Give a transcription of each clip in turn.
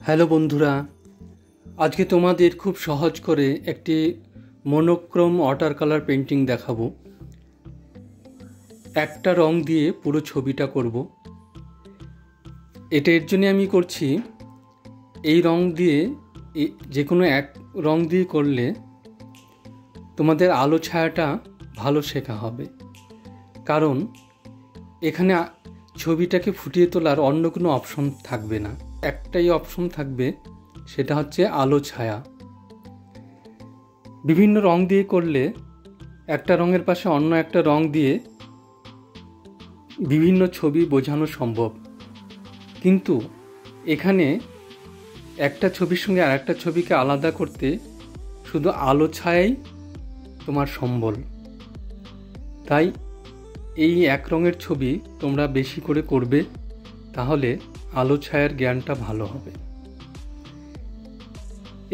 Hello বন্ধুরা, আজকে তোমাদের খুব সহজ করে একটি মনোক্রোম ওয়াটার কালার পেন্টিং দেখাবো। একটা রং দিয়ে পুরো ছবিটা করব। এটা এর জন্য আমি করছি, এই রং দিয়ে যে কোনো এক রং দিয়ে করলে তোমাদের আলো ছায়াটা ভালো শেখা হবে। কারণ এখানে ছবিটাকে ফুটিয়ে তোলার অন্য কোনো অপশন থাকবে না, একটাই অপশন থাকবে, সেটা হচ্ছে আলো ছায়া। বিভিন্ন রং দিয়ে করলে একটা রঙের পাশে অন্য একটা রং দিয়ে বিভিন্ন ছবি বোঝানো সম্ভব, কিন্তু এখানে একটা ছবির সঙ্গে আর একটা ছবিকে আলাদা করতে শুধু আলো ছায়াই তোমার সম্বল। তাই এই এক রঙের ছবি তোমরা বেশি করে করবে, তাহলে আলো ছায়ার জ্ঞানটা ভালো হবে।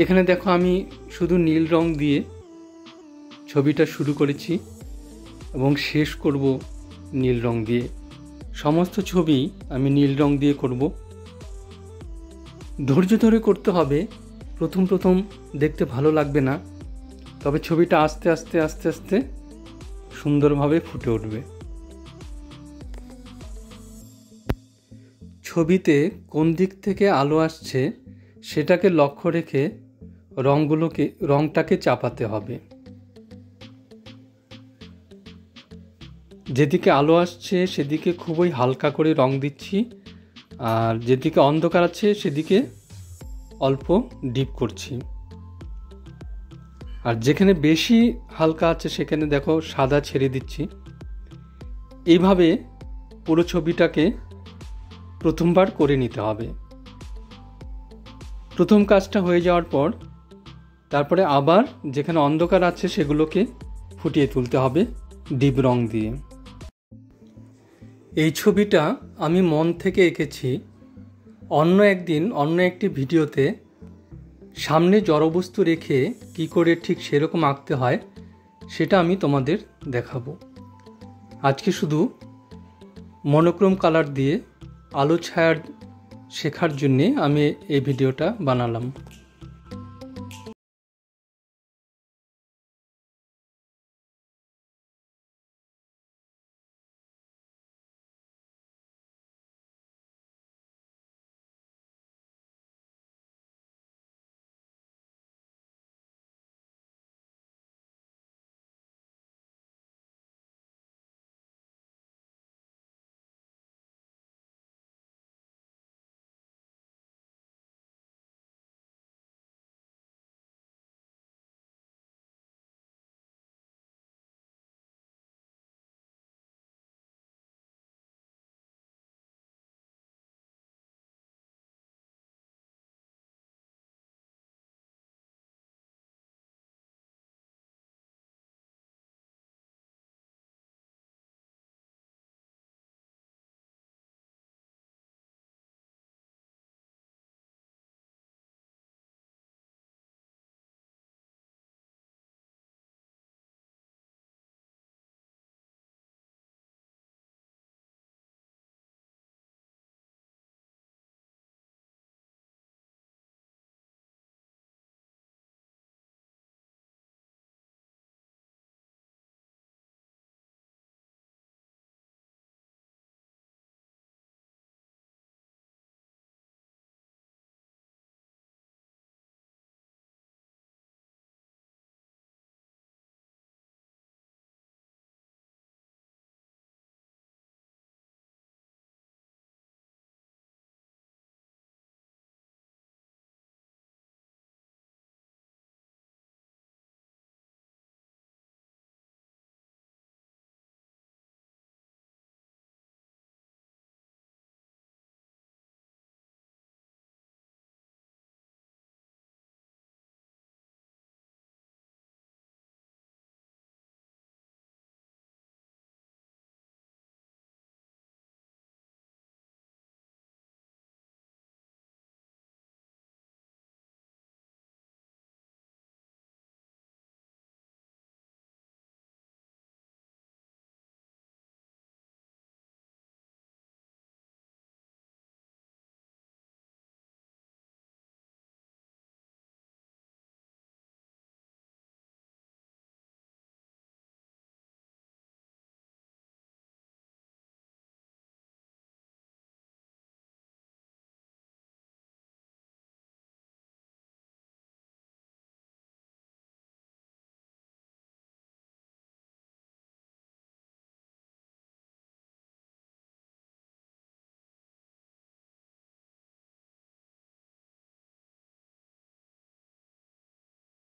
এখানে দেখো, আমি শুধু নীল রং দিয়ে ছবিটা শুরু করেছি এবং শেষ করব নীল রং দিয়ে। সমস্ত ছবি আমি নীল রং দিয়ে করব। ধৈর্য ধরে করতে হবে, প্রথম প্রথম দেখতে ভালো লাগবে না, তবে ছবিটা আস্তে আস্তে আস্তে আস্তে সুন্দরভাবে ফুটে উঠবে। ছবিতে কোন দিক থেকে আলো আসছে সেটাকে লক্ষ্য রেখে রংটাকে চাপাতে হবে। যেদিকে আলো আসছে সেদিকে খুবই হালকা করে রং দিচ্ছি, আর যেদিকে অন্ধকার আছে সেদিকে অল্প ডিপ করছি। আর যেখানে বেশি হালকা আছে সেখানে দেখো সাদা ছেড়ে দিচ্ছি। এইভাবে পুরো ছবিটাকে প্রথমবার করে নিতে হবে। প্রথম কাজটা হয়ে যাওয়ার পর তারপরে আবার যেখানে অন্ধকার আছে সেগুলোকে ফুটিয়ে তুলতে হবে ডিপ রং দিয়ে। এই ছবিটা আমি মন থেকে এঁকেছি। অন্য একদিন অন্য একটি ভিডিওতে সামনে জড়বস্তু রেখে কি করে ঠিক সেরকম আঁকতে হয় সেটা আমি তোমাদের দেখাবো। আজকে শুধু মনোক্রোম কালার দিয়ে আলো ছায়ার শেখার জন্যে আমি এই ভিডিওটা বানালাম।